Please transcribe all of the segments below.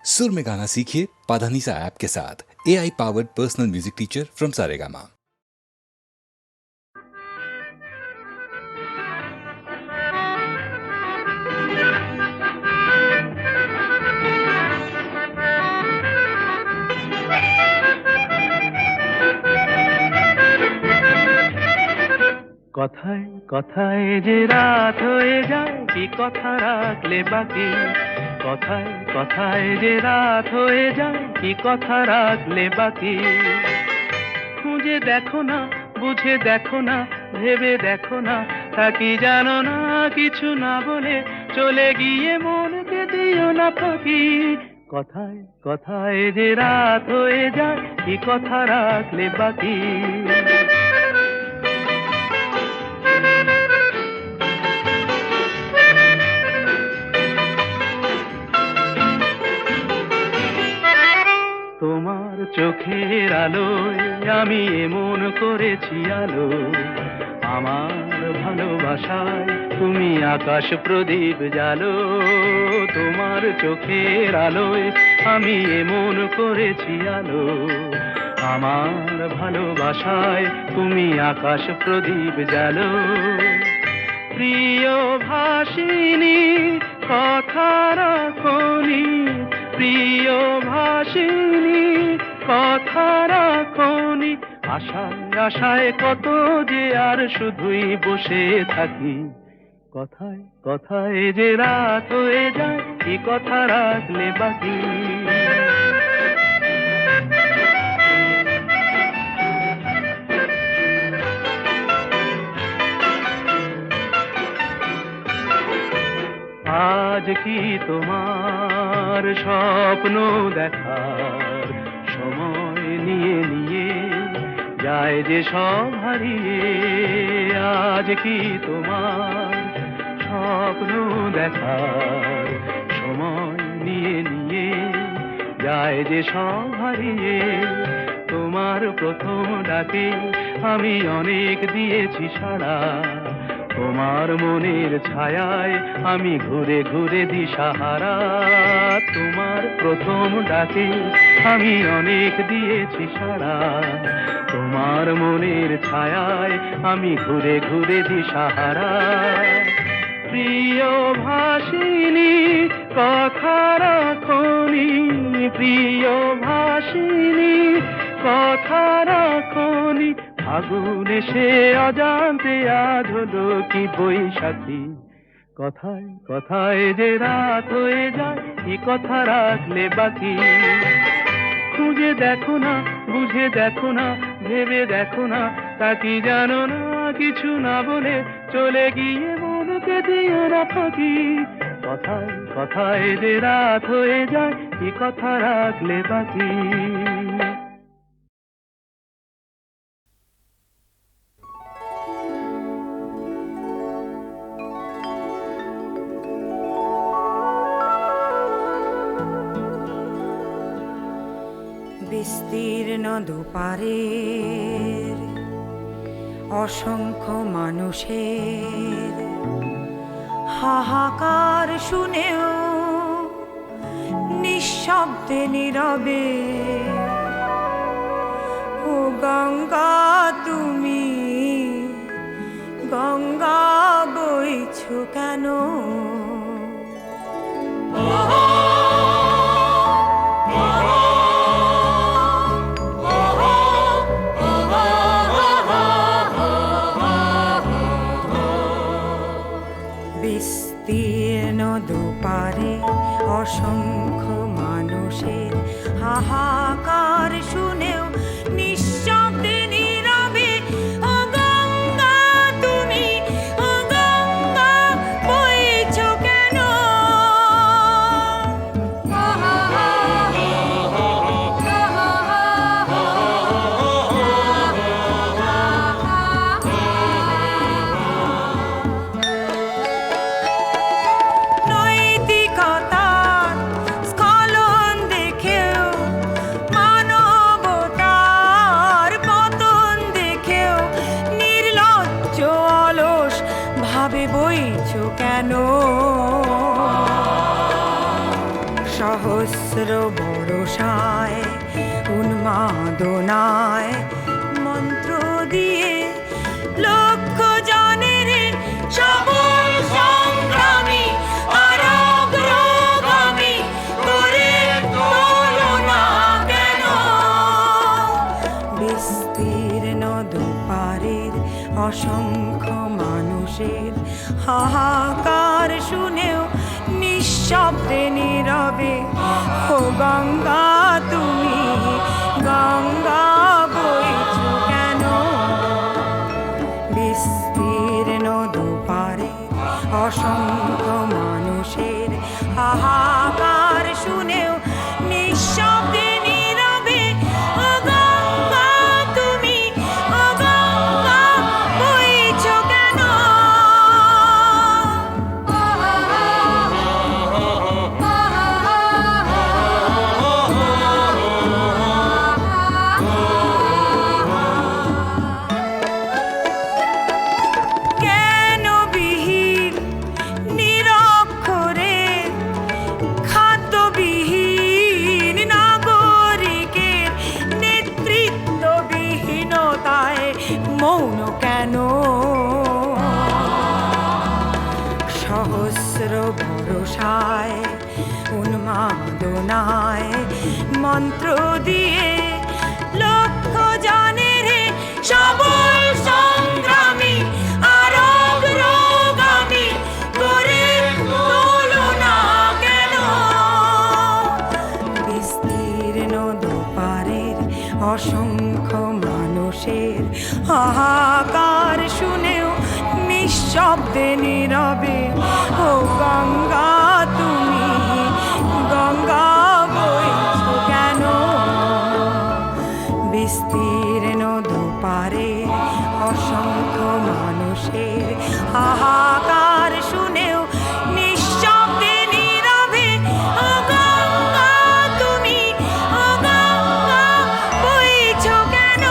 सुर में गाना सीखिए पाधानीसा ऐप के साथ। AI powered personal music teacher from Saregama. কথায় কথায় যে রাত হয়ে যায়, কি কথা রাখলে বাকি। কথায় কথায় যে রাত হয়ে যায়, কি কথা রাখলে বাকি। খুঁজে দেখো না, বুঝে দেখো না, ভেবে দেখো না, তা কি জানো না। কিছু না বলে চলে গিয়ে মনকে দিও না ফাঁকি। কথায় কথায় যে রাত হয়ে যায়, কি কথা রাখলে বাকি। তোমার চোখের আলোয় আমি এমন করেছি আলো, আমার ভালোবাসায় তুমি আকাশ প্রদীপ জ্বালো। তোমার চোখের আলোয় আমি এমন করেছি আলো, আমার ভালোবাসায় তুমি আকাশ প্রদীপ জ্বালো। প্রিয় ভাসিনী কথা রাখনি, প্রিয় ভাসিনী কথা রাখনি। আশায় আশায় কত যে আর শুধুই বসে থাকি। কথায় কথায় যে রাত হয়ে যায়, কি কথা রাখলে বাকি। আজ কি তোমার স্বপ্ন দেখার সময় নিয়ে নিয়ে যায় যে সব হারিয়ে। আজ কি তোমার স্বপ্ন দেখার সময় নিয়ে নিয়ে যায় যে সব হারিয়ে। তোমার প্রথম ডাকে আমি অনেক দিয়েছি সাড়া, তোমার মনের ছায়ায় আমি ঘুরে ঘুরে দিশাহারা। তোমার প্রথম ডাকে আমি অনেক দিয়েছি সাড়া, তোমার মনের ছায়ায় আমি ঘুরে ঘুরে দিশাহারা। প্রিয় ভাসিনী কথা রাখনি, প্রিয় ভাসিনী কথা রাখনি। আগুন এসে অজান্তে আজ হলো কি বৈশাখী। কথায় কথায় যে রাত হয়ে যায়, কি কথা রাখলে বাকি। খুঁজে দেখো না, বুঝে দেখো না, ভেবে দেখো না, তা কি জানো না। কিছু না বলে চলে গিয়ে মনকে দিও না ফাঁকি। কথায় কথায় যে রাত হয়ে যায়, কি কথা রাখলে বাকি। বিস্তীর্ণ দুপারের অসংখ্য মানুষের হাহাকার শুনেও নিঃশব্দে নীরবে ও গঙ্গা তুমি গঙ্গা বইছো কেন। বিস্তীর্ণ দুপারে অসংখ্য মানুষের হাহাকার শুনেও নিঃশব্দে নীরবে ও গঙ্গা তুমি ও গঙ্গা বইছো কেন। নৈতিকতার স্খলন দেখেও মানব সহস্র বরষায় উন্মাদনায় মন্ত্র দিয়ে লক্ষ জনের সবল সংগ্রামী আর অগ্রগামী করে তোলো না কেন বিস্তীর্ণ দুপারের অসংখ্য মানুষের হাহাকার শুনেও নিঃশব্দে নীরবে ও গঙ্গা তুমি গঙ্গা বইছ কেন বিস্তীর্ণ দুপারে অসংখ্য মানুষের হাহাকার শুনেও নিঃশব্দে নীরবে ও গঙ্গা তুমি ও গঙ্গা বইছ কেন কেন বিহীন নিরক্ষরে খাদ্যবিহীন নাগরিকের নেতৃত্ববিহীনতায় মৌন কেন সহস্র ভরসায় উন্মাদনায় মন্ত্র দিয়ে লক্ষ জনের সবল সংগ্রামী আর অগ্রগামী করে তোলো না কেন বিস্তীর্ণ দুপারের অসংখ্য মানুষের হাহাকার শুনেও নিঃশব্দে নীরবে ও গঙ্গা তুমি গঙ্গা বইছ কেন বিস্তীর্ণ দুপারে অসংখ্য মানুষের হাহাকার শুনেও নিঃশব্দে নীরবে ও গঙ্গা তুমি ও গঙ্গা বইছ কেন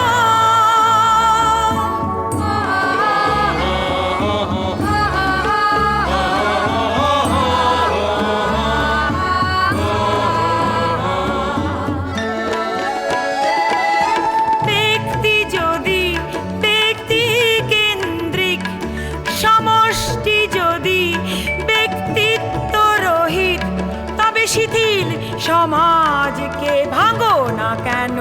ব্যক্তি যদি ব্যক্তি কেন্দ্রিক সমষ্টি যদি ব্যক্তিত্ব রহিত তবে শিথিল সমাজকে ভাঙো না কেন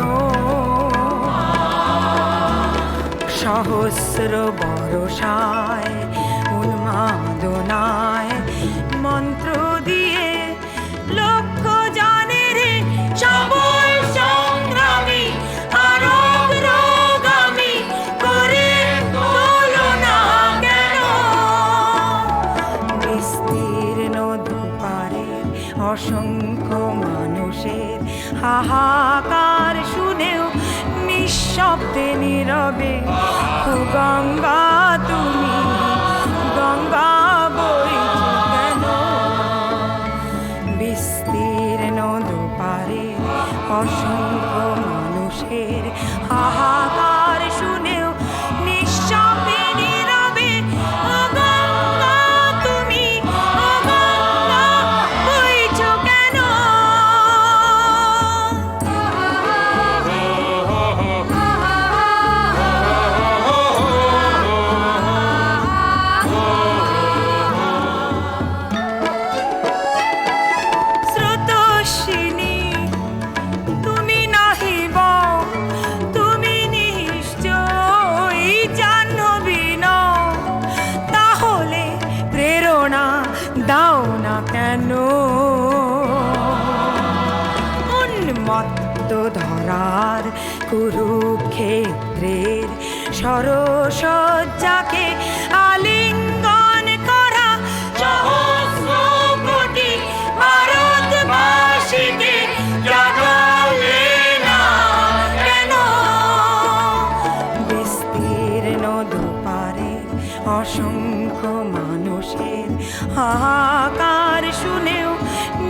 সহস্র বরষায় উন্মাদনায় মন্ত্র দিয়ে লক্ষ জনের সবল সংগ্রামী আর অগ্রগামী করে তোলো না কেন বিস্তীর্ণ দুপারের অসংখ্য মানুষের হাহাকার শুনেও নিঃশব্দে নীরবে ও গঙ্গা তুমি গঙ্গা বইছ কেন বিস্তীর্ণ দুপারে অসংখ্য মানুষের হাহাকার শুনেও নিঃশব্দে নীরবে ও গঙ্গা তুমি ও গঙ্গা বইছ কেন স্রোতস্বিনী তুমি নাহিব তুমি নিশ্চয়ই জাহ্নবী নও তাহলে প্রেরণা দাও না কেন উন্মত্ত ধরার কুরুক্ষেত্রের সরসজ্জাকে আলিঙ্গন করা সহস্র কোটি ভারতবাসীকে জাগালে না কেন বিস্তীর্ণ দুপারের অসংখ্য মানুষের হাহাকার শুনেও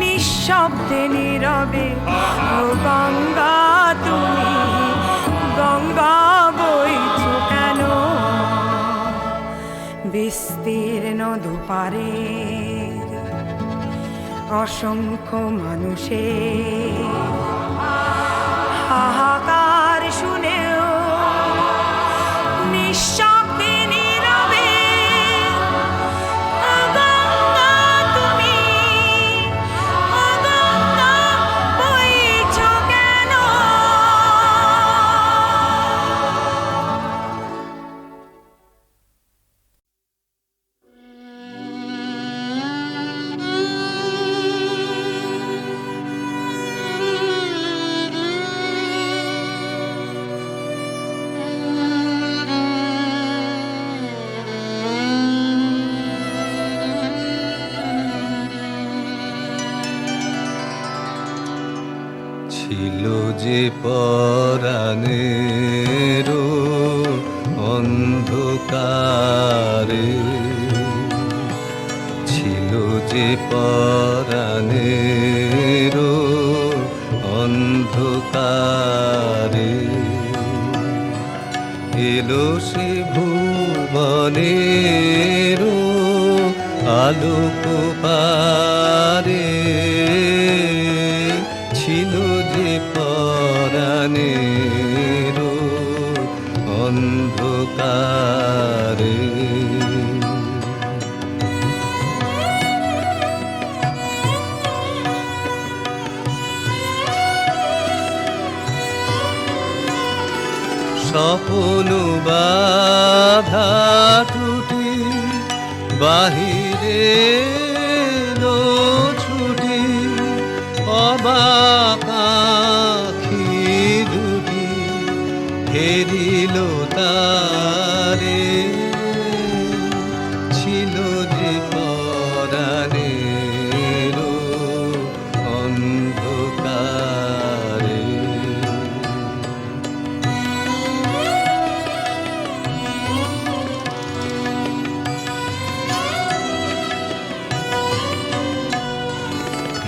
নিঃশব্দে নীরবে ও গঙ্গা তুমি গঙ্গা বইছ কেন বিস্তীর্ণ দুপারের অসংখ্য মানুষের হাহাকার শুনেও নিঃশব্দে নীরবে ও গঙ্গা তুমি, ও গঙ্গা বইছো কেন? ছিল যে পরাণের অন্ধকারে, ছিল যে পরাণের অন্ধকারে, এলো সে ভুবনের আলোক পারে, ছিল যে পরাণের অন্ধকারে। স্বপ্ন বাধা টুটি বাহিরে এলো ছুটি, অবাক আঁখি দুটি হেরিল তারে, ছিল যে পরাণের অন্ধকারে।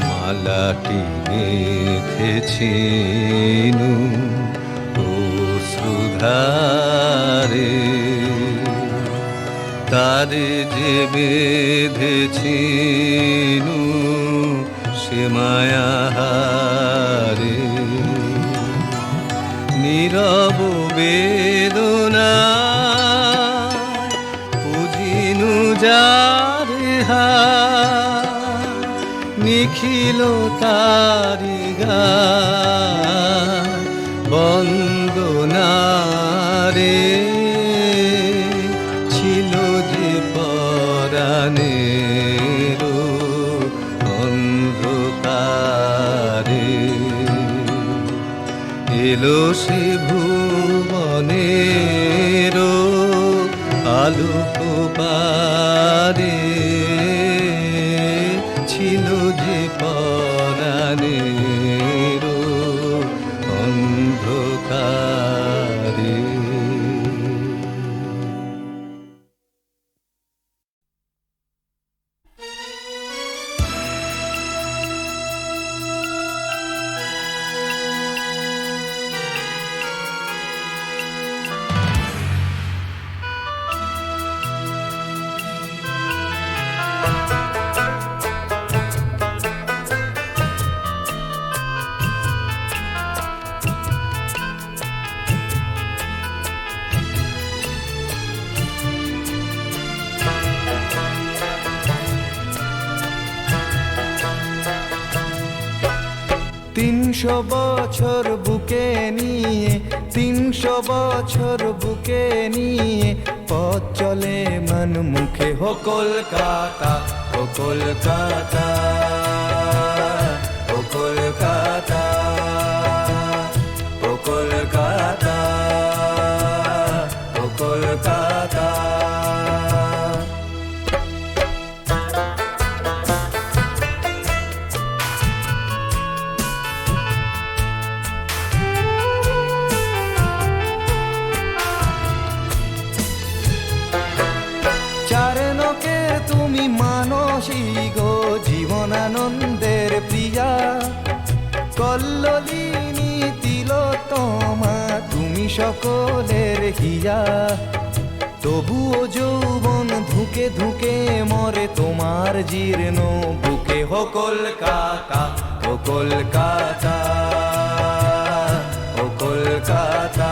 মালাটি গেঁথেছিনু অশ্রুধারে, তারে যে বেঁধেছিনু সে মায়াহারে, নীরব বেদনা পুজিনু যারে হার, নিখিল তারি গান বন্দনারে, ছিল যে পরাণের অন্ধকারে, এলো সে ভুবনের আলোক পারে, ছিল যে পরাণের অন্ধকারে। তিনশো বছর বুকে নিয়ে, 300 বছর বুকে নিয়ে পথ চলে মন মুখে, হো কলকাতা, ও কলকাতা, ও কলকাতা, ও কলকাতা, ও কলকাতা। তুমি মানসী গো জীবনানন্দের প্রিয়া, কল্লোলিনী তিলোত্তমা তুমি সকলের হিয়া। তবুও যৌবন ধুকে ধুকে মরে তোমার জীর্ণ বুকে। হো কলকাতা, ও কলকাতা, ও কলকাতা।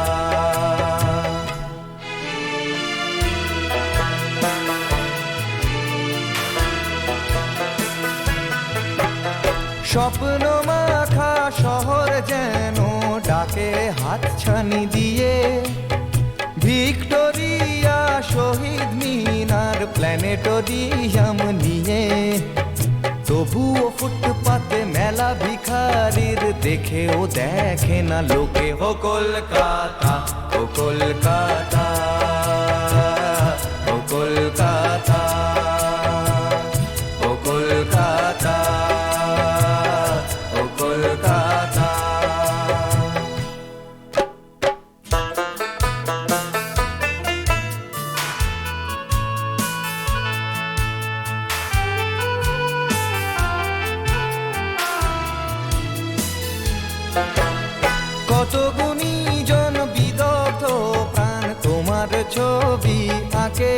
স্বপ্ন মাখা শহর যেন ডাকে হাতছানি দিয়ে, ভিক্টোরিয়া, শহীদ মিনার, প্ল্যানেটোরিয়াম নিয়ে। তবুও ফুটপাতে মেলা ভিখারির দেখেও দেখে না লোকে। হো কলকাতা, ও কলকাতা, ও কলকাতা, ও কলকাতা, ও কলকাতা। কত গুণীজন বিদগ্ধ প্রাণ তোমার ছবি আঁকে,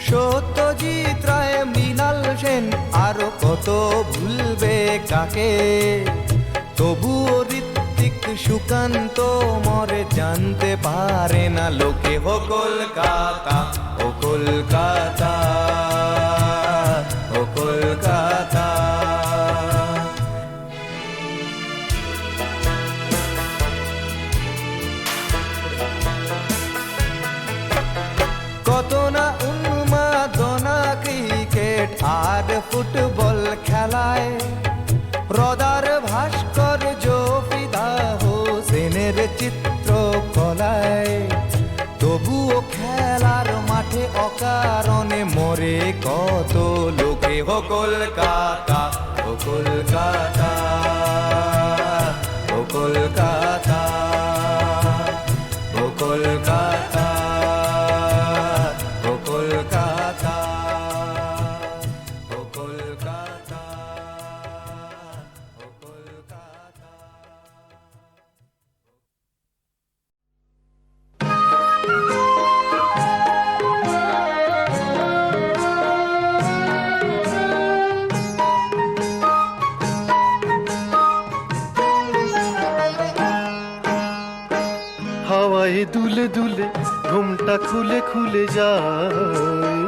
সত্যজিৎ রায়, মৃণাল সেন, আরো কত ভুলবে কাকে। তবুও ঋত্বিক, সুকান্ত মরে জানতে পারে না লোকে। হো কলকাতা, ও কলকাতা, ও কলকাতা। কত না উন্মাদনা ক্রিকেট আর ফুটবল খেলায়, রদার ভাস্কর্য, ফিদা হোসেনের চিত্র কলায়। তবুও খেলার মাঠে অকারণে মরে কত লোকে। হো কলকাতা, ও কলকাতা, ও কলকাতা, ও কলকাতা, ও কলকাতা, ও কলকাতা, ও কলকাতা। হাওয়ায় দুলে দুলে ঘুমটা খুলে খুলে যায়,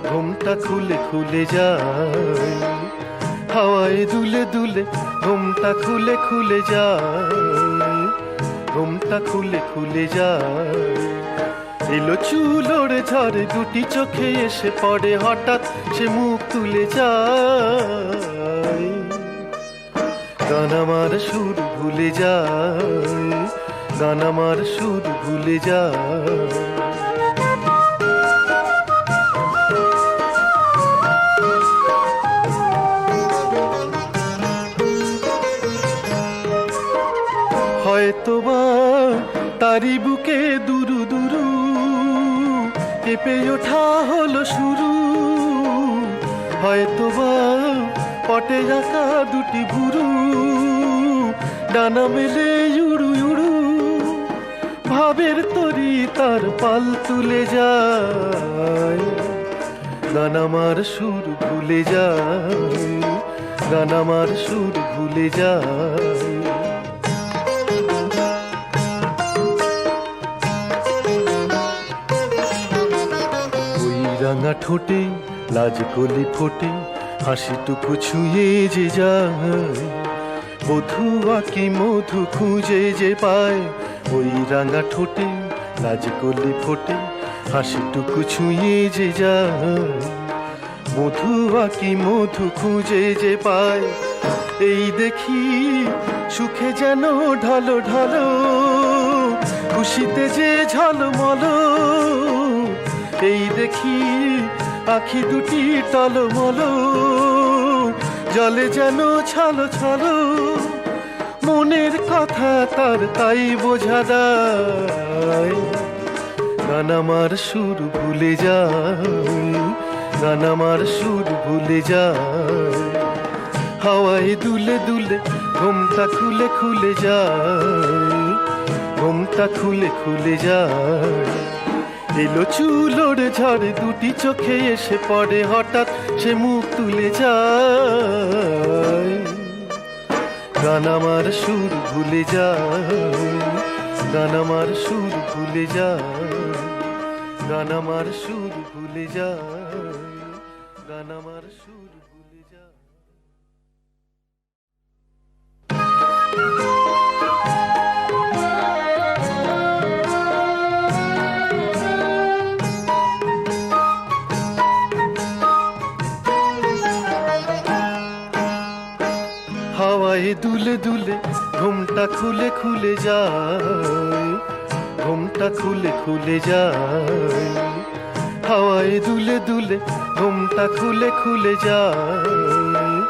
ঘুমটা খুলে খুলে যায়। হাওয়ায় দুলে দুলে ঘুমটা খুলে খুলে যায়, ঘুমটা খুলে খুলে যায়। এলো চুল ওড়ে ঝরে দুটি চোখে এসে পড়ে, হঠাৎ সে মুখ তুলে যায়। গান আমার সুর ভুলে যায়, গান আমার সুর ভুলে যায়। হয়তো বা তারি বুকে দুরু দুরু কেঁপে ওঠা হলো শুরু, হয়তো বা পটে আঁকা দুটি ভুরু ডানা মেলে উড়ু উড়ু, ভাবের তরি তার পাল তুলে যায়। গান আমার সুর ভুলে যায়, গান আমার সুর ভুলে যায়। ওই রাঙা ঠোঁটে লাজ কলি ফোটে, হাসিটুকু ছুঁয়ে যে যায়, বধূ আঁকি মধু খুঁজে যে পায়। ওই রাঙা ঠোঁটে লাজ কলি ফোটে, হাসিটুকু ছুঁয়ে যে যায়, মধু আঁকি মধু খুঁজে যে পায়। এই দেখি সুখে যেন ঢালো ঢালো, খুশিতে যে ঝলমল। এই দেখি আখি দুটি টলমল, জলে যেন ছলো ছলো। মনের কথা তার তাই বোঝা দায়। গান আমার সুর ভুলে যায়, গান আমার সুর ভুলে যায়। হাওয়ায় দুলে দুলে ঘুমটা খুলে খুলে যায়, ঘুমটা খুলে খুলে যায়। এলো চুলোর ঝড় দুটি চোখে এসে পড়ে হঠাৎ সে মুখ তুলে যায় গান আমার সুর ভুলে যায় গান আমার সুর ভুলে যায় গান আমার সুর ভুলে যায় গান আমার সুর ভুলে যায় হাওয়ায় দুলে দুলে ঘুমটা খুলে খুলে যায় ঘুমটা খুলে খুলে যায় হাওয়ায় দুলে দুলে ঘুমটা খুলে খুলে যায়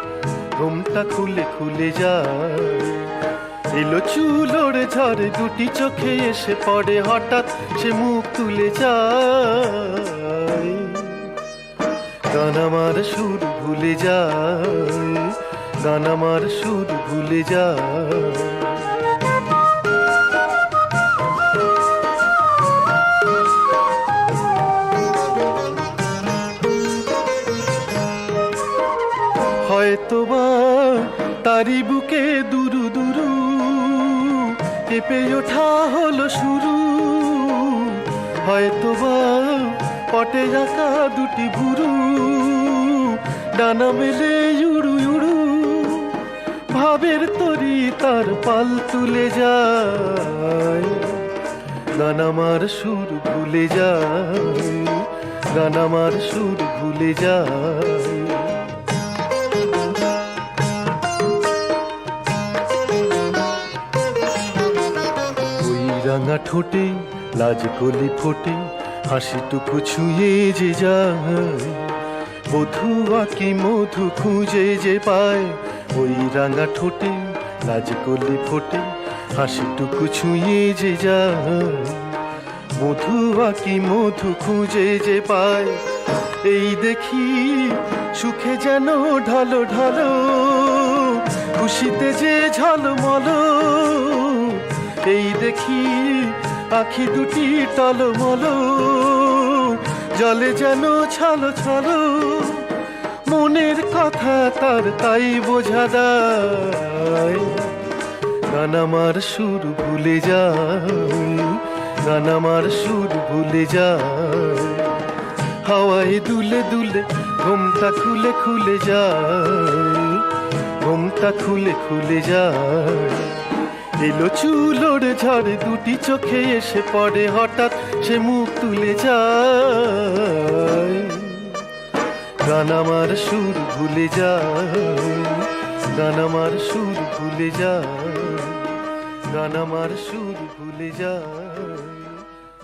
ঘুমটা খুলে খুলে যায় এলো চুলোর ঝড় দুটি চোখে এসে পড়ে হঠাৎ সে মুখ তুলে যায় গান আমার সুর ভুলে যায় গান আমার সুর ভুলে যায় হয়তো বা তারি বুকে দুরু দুরু কেঁপে ওঠা হলো শুরু হয়তো বা পটে রাখা দুটি ভুরু ডানা মেলে উড়ু উড়ু ভাবের তরি তার পাল তুলে যায় গান আমার সুর ভুলে যায় গান আমার সুর ভুলে যায় ওই রাঙা ঠোঁটে লাজ কলি ফোটে হাসিটুকু ছুঁয়ে যে যায় বধু আঁকি মধু খুঁজে যে পায় ওই রাঙা ঠোঁটে লাজ কলি ফোটে হাসিটুকু ছুঁয়ে যে যায় মধু আঁকি মধু খুঁজে যে পায় এই দেখি সুখে যেন ঢালো ঢালো খুশিতে যে ঝলমল এই দেখি আখি দুটি টলমল জলে যেন ছলো ছলো মনের কথা তার তাই বোঝা দায় গান আমার সুর ভুলে যায় গান আমার সুর ভুলে যায় হাওয়ায় দুলে দুলে ঘুমটা খুলে খুলে যায় ঘুমটা খুলে খুলে যায় এলো চুলোর ঝড় দুটি চোখে এসে পড়ে হঠাৎ সে মুখ তুলে যায় গান আমার সুর ভুলে যায় গান আমার সুর ভুলে যায় গান আমার সুর ভুলে যায়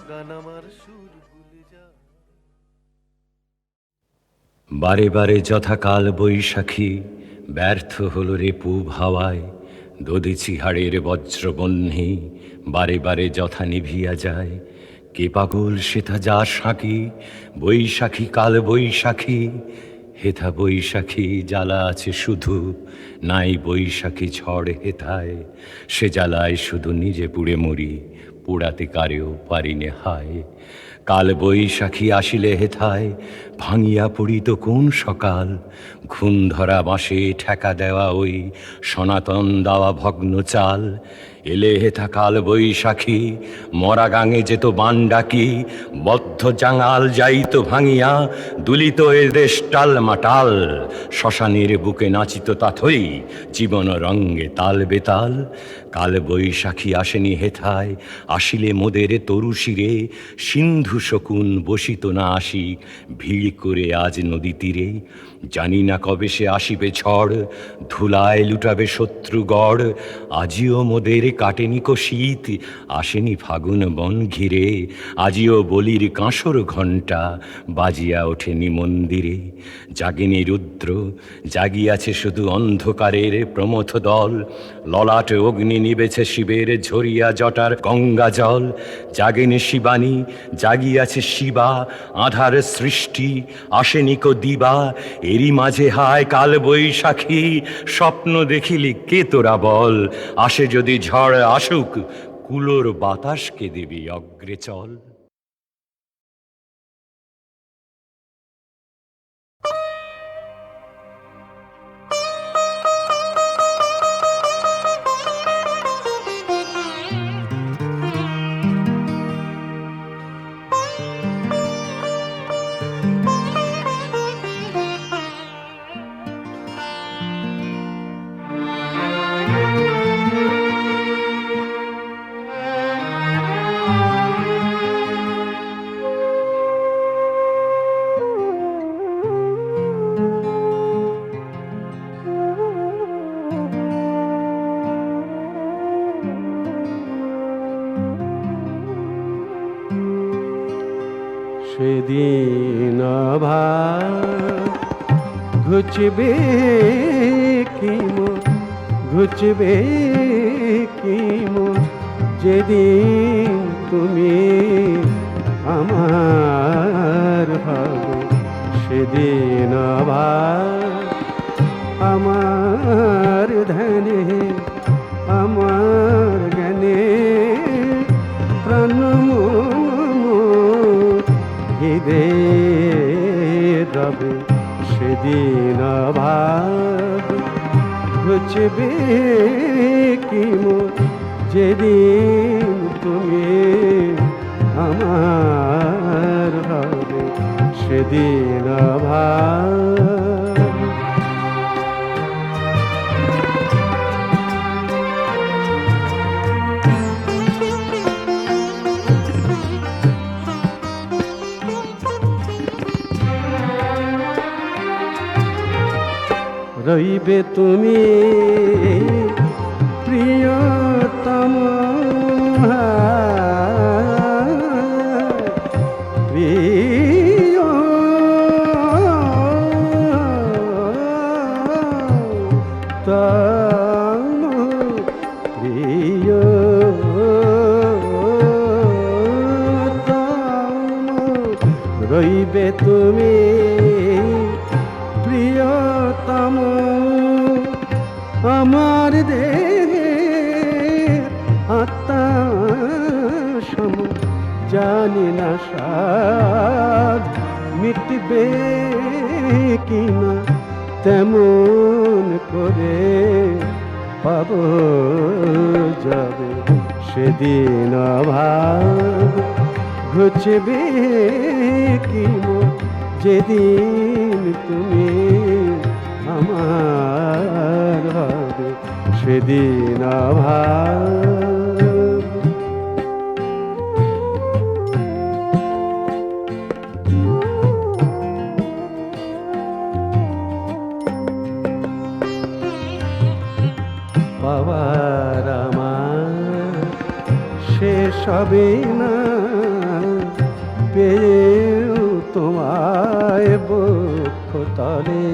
গান আমার সুর ভুলে যায় বারে বারে যথাকাল বৈশাখী ব্যর্থ হল রে পূব হাওয়ায় দদিচি হাড়ের বজ্রবহ্নি বারে বারে যথা নিভিয়া যায় কে পাগল সেথা যা সাঁকি বৈশাখী কাল বৈশাখী হেথা বৈশাখী জ্বালা আছে শুধু নাই বৈশাখী ঝড় হেথায় সে জ্বালায় শুধু নিজে পুড়ে মরি পোড়াতে কারেও পারিনে হায় কাল বৈশাখী আসিলে হেথায় ভাঙিয়া পড়িত কোন সকাল ঘুম ধরা বাঁশে ঠেকা দেওয়া ওই সনাতন দাওয়া ভগ্ন চাল এলে হেথা কাল বৈশাখী মরা গাঙে যেত বান ডাকি বদ্ধ জাঙাল যাইত ভাঙিয়া দুলিত এ দেশ টাল মাটাল শ্মশানের বুকে নাচিত তাথই জীবন রঙ্গে তাল বেতাল কাল বৈশাখী আসেনি হেথায় আসিলে মোদের তরু শিরে সিন্ধু শকুন বসিত না আসি ভিড় করে আজ নদী তীরে জানি না কবে সে আসিবে ঝড় ধুলায় লুটাবে শত্রুগড় আজিও মোদের কাটেনি কো শীত আসেনি ফাগুন বন ঘিরে আজিও বলির কাঁসর ঘণ্টা বাজিয়া ওঠেনি মন্দিরে জাগেনি রুদ্র জাগিয়াছে শুধু অন্ধকারের প্রমথ দল ললাটে অগ্নি নিবেছে শিবের ঝরিয়া জটার গঙ্গা জল জাগেনি শিবানী জাগিয়াছে শিবা আধার সৃষ্টি আসেনি কো দিবা এরই মাঝে হায় কাল বৈশাখী স্বপ্ন দেখিলি কে তোরা বল আসে যদি ঝড় আসুক কুলোর বাতাসকে দেবী অগ্রে চল। সেদিন আবার ঘুচবে কি মোর, ঘুচবে কি মোর, যেদিন তুমি আমার হবে। সেদিন আবার আমার ধ্যানে, আমার জ্ঞানে প্রাণ ঘিরে রবে। সেদিন আবার ঘুচবে কি মোর, যেদিন তুমি আমার হবে। সেদিন আবার রইবে তুমি প্রিয়তম, প্রিয়তম, প্রিয়তম, রইবে তুমি প্রিয়তম। আমার দেহে আত্মা সম, জানি না সাধ মিটবে কিনা, তেমন করে পাব যাবে। সেদিন আবার ঘুচবে কি মোর, যেদিন তুমি আমার হবে। সেদিন আবার পাওয়ার আমার শেষ হবে না, পেয়েও তোমায় বক্ষ তলে।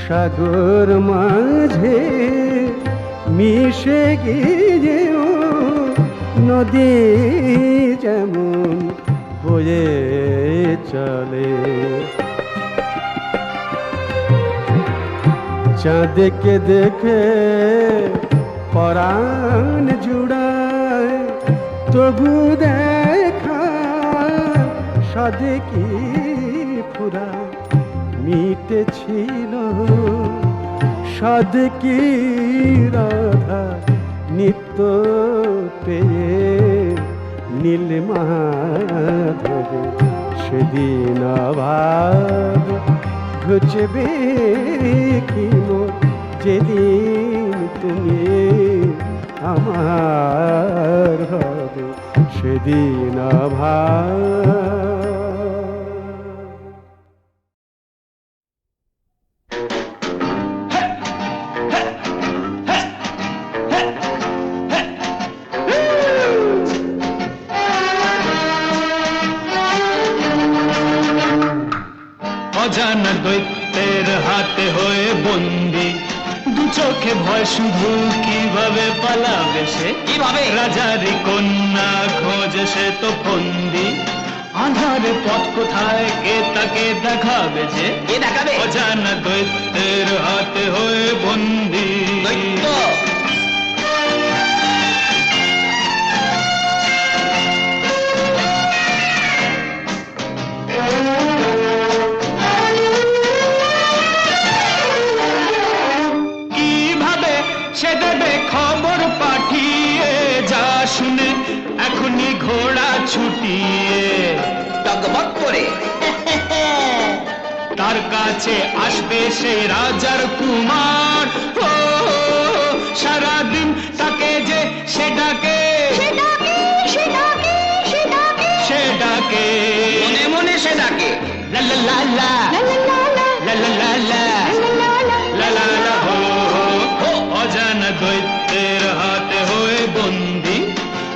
সাগর মাঝে মিশে গিয়েও নদী যেমন বয়ে চলে। চাঁদকে দেখে পরাণ জুড়ায়, তবু দেখা সাদে কি ফুরা মিটেছিল। সাদ কি রাধা নিত্য পেয়ে নীল মাধবে। সেদিন আবার ঘুচবে কি মোর, যেদিন তুমি আমার হবে। সেদিন আবার অজানা দৈত্যের হাতে হয়ে বন্দি, দু চোখে ভয় শুধু কিভাবে পালাবে সে, কিভাবে রাজারি কন্যা খোঁজে সে তো ফন্দি। আধারে পথ কোথায়, কে তাকে দেখাবে যে, কে দেখাবে? অজানা দৈত্যের হাতে হয়ে বন্দি। কিভাবে সে দেবে খবর পাঠিয়ে, যা শুনে এখনই ঘোড়া ছুটিয়ে টগবগ করে তার কাছে আসবে সেই রাজার কুমার। ও সারাদিন তাকে যে সে ডাকে, সে ডাকে মনে মনে, সে ডাকে লা লা লা লা লা লা লা লা লা লা লা হো। অজানা দৈত্যের হাতে হয়ে বন্দি,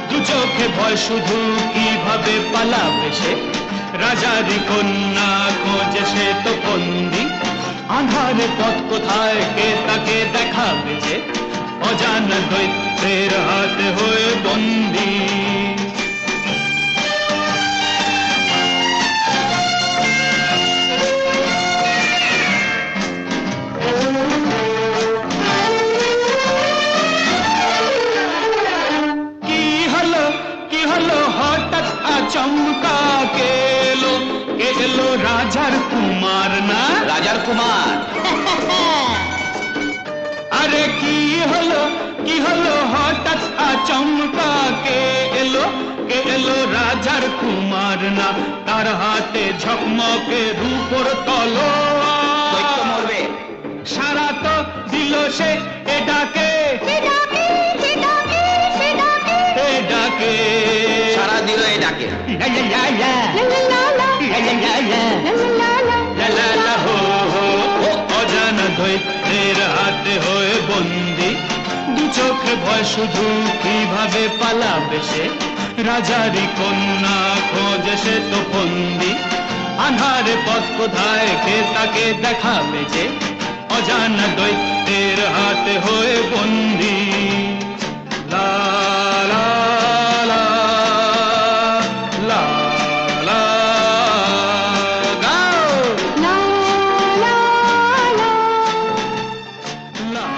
দু চোখে ভয় শুধু কিভাবে পালাবে সে, রাজারি কন্যা খোঁজে সে তো বন্দি, আধারে পথ কোথায় কে তাকে দেখাবে যে, অজানা দৈত্যের হাতে হয়ে বন্দি। কি হলো হঠাৎ আচমকা কে এলো রাজার কুমার না? রাজার কুমার? আরে কি হলো হঠাৎ আচমকা কে এলো রাজার কুমার না? তার হাতে ঝকমকে রূপর তলোয়ার, মরবে সারা তো দিল সে এ ডাকে, সারা দিল এ ডাকে, অজানা দৈত্যের হাতে হয়ে বন্দি, দু চোখে ভয় শুধু কিভাবে পালাবে সে, রাজারি কন্যা খোঁজে সে তো বন্দি, আধারে পথ কোথায় কে তাকে দেখাবে যে, অজানা দৈত্যের হাতে হয়ে বন্দি। লা লা লা লা লা গাও লা লা লা লা।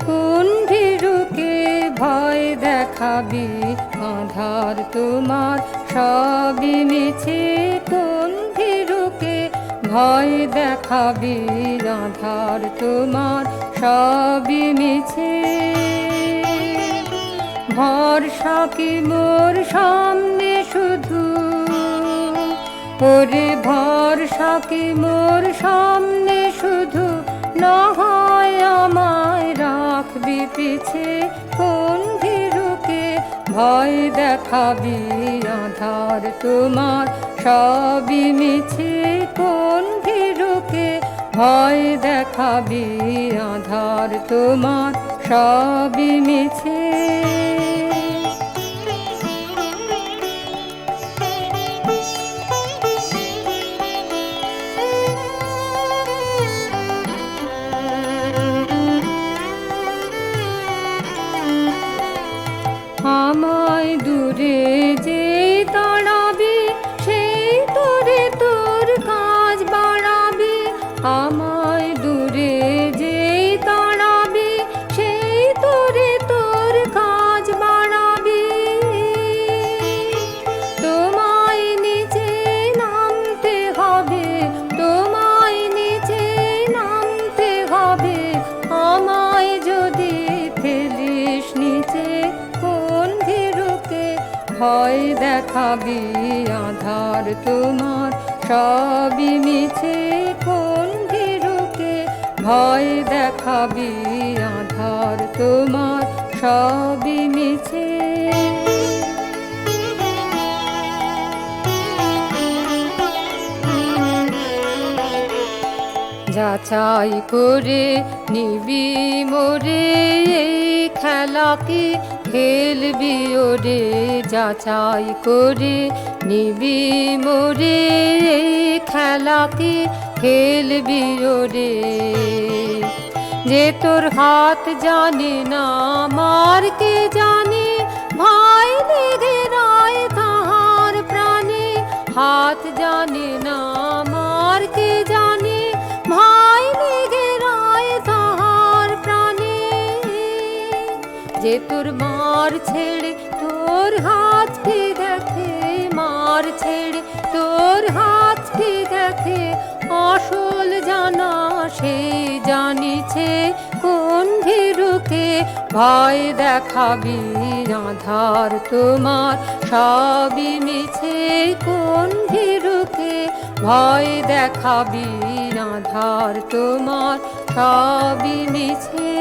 কোন ভীরুকে ভয় দেখাবি, আধার তোমার সবই মিছে। কোন ভীরুকে ভয় দেখাবি, আধার তোমার সবই মিছে। ভরসা কি মোর সামনে শুধু, ওরে ভরসা কি মোর সামনে শুধু, না হয় আমায় রাখবি পিছে। কোন ভীরুকে ভয় দেখাবি, আধার তোমার সবই মিছে। কোন ভীরুকে ভয় দেখাবি, আধার তোমার সবই মিছে। আমায় দূরে যে তাড়াবি, সেই তোরে তোর কাজ বাড়াবি। আমায় দূরে যে তাড়াবি, সেই তোরে তোর কাজ বাড়াবি। তোমায় নিচে নামতে হবে, তোমায় নিচে নামতে হবে, আমায় যদি ফেলিস নিচে। কোন ভীরুকে ভয় দেখাবি, আধার তোমার সবই মিছে। কোন ভীরুকে ভয় দেখাবি, আধার তোমার সবই মিছে। যাচাই করে নিবি মোরে, এই খেলা কি খেলবি ওরে। যাচাই করে নিবি মোরে, এই খেলা কি খেলবি ওরে। যে তোর হাত জানে না মার কে জানে, ভাই লেগে রায় তাহার প্রাণে। হাত জানে না মার কে জানে, ভাই লেগে রায় তাহার প্রাণে। যে তোর মার ছেড়ে তোর হাত কি দেখে, মার ছেড়ে তোর হাত কি দেখে, আসল জানা সেই জানিছে। কোন ভীরুকে ভয় দেখাবি, আধার তোমার সবই মিছে। কোন ভীরুকে ভয় দেখাবি, আধার তোমার সবই মিছে।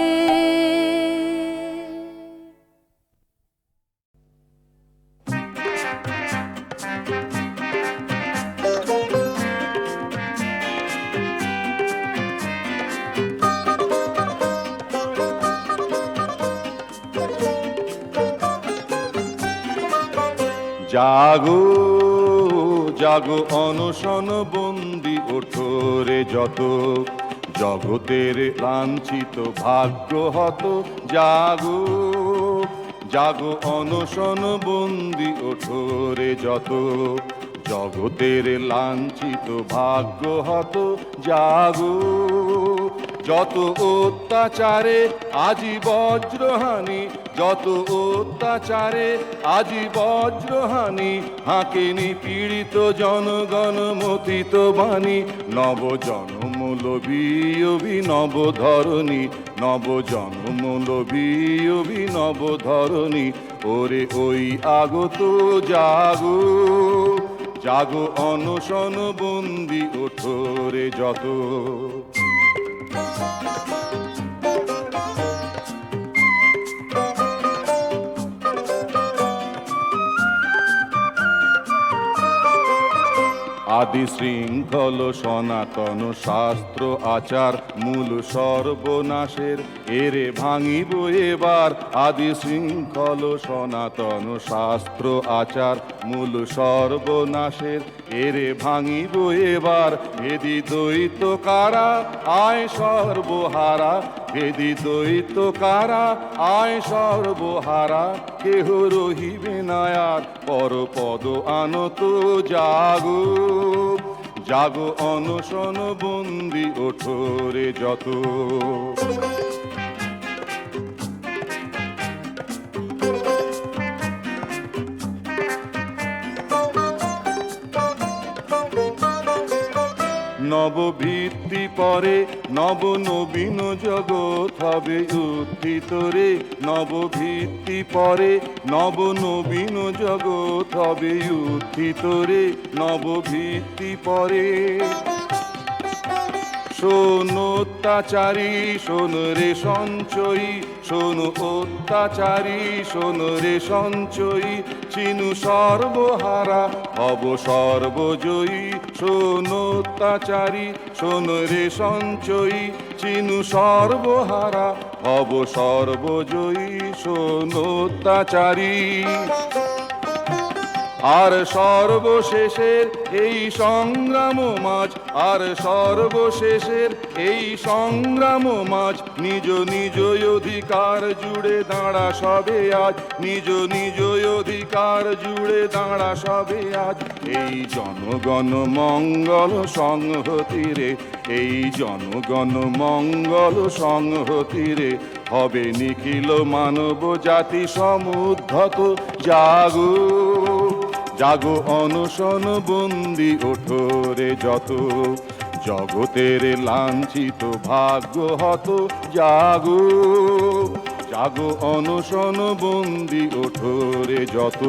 জাগো জাগো অনশন বন্দি ওঠো রে যত জগতের লাঞ্ছিত ভাগ্য হত জাগো জাগো অনশন বন্দি ওঠো রে যত জগতের লাঞ্ছিত ভাগ্য হত জাগো যত অত্যাচারে আজি বজ্রহানি যত অত্যাচারে আজি বজ্রহানি হাঁকে নিপীড়িত জনগণ মথিত বাণী নব জনমূলবী অভিনব ধরণী নব জনমূলবী অভিনব ধরণী ওরে ওই আগত জাগো জাগো অনশন বন্দি ওঠো রে যত আদি শৃঙ্খল সনাতন শাস্ত্র আচার মূল সর্বনাশের এরে ভাঙিব এবার আদি শৃঙ্খল সনাতন শাস্ত্র আচার মূল সর্বনাশের এরে ভাঙিব এবার ভেদি দ্বৈত কারা আয় সর্বহারা ভেদি দ্বৈত কারা আয় সর্বহারা কেহ রহিবে নায়ার পরপদ আনত জাগো জাগো অনশন বন্দি ওঠো রে যত নবভিত্তি পরে নব নবীন জগৎ হবে উত্থিত রে নবভিত্তি পরে নব নবীন জগৎ হবে উত্থিত রে নবভিত্তি পরে শোন অত্যাচারী শোন রে সঞ্চয়ী শোন অত্যাচারী শোন রে সঞ্চয়ী চিনু সর্বহারা হব সর্বজয়ী শোন অত্যাচারী শোন রে সঞ্চয়ী চিনু সর্বহারা হব সর্বজয়ী শোন অত্যাচারী আর সর্বশেষের এই সংগ্রাম মাঝ আর সর্বশেষের এই সংগ্রাম মাঝ নিজ নিজ অধিকার জুড়ে দাঁড়া সবে আজ নিজ নিজ অধিকার জুড়ে দাঁড়া সবে আজ এই জনগণ মঙ্গল সংহতি রে এই জনগণ মঙ্গল সংহতি রে হবে নিখিল মানব জাতি সমুদ্ধত জাগো জাগো অনশন বন্দি ওঠো রে যত জগতের লাঞ্ছিত ভাগ্য হত জাগো জাগো অনশন বন্দি ওঠো রে যত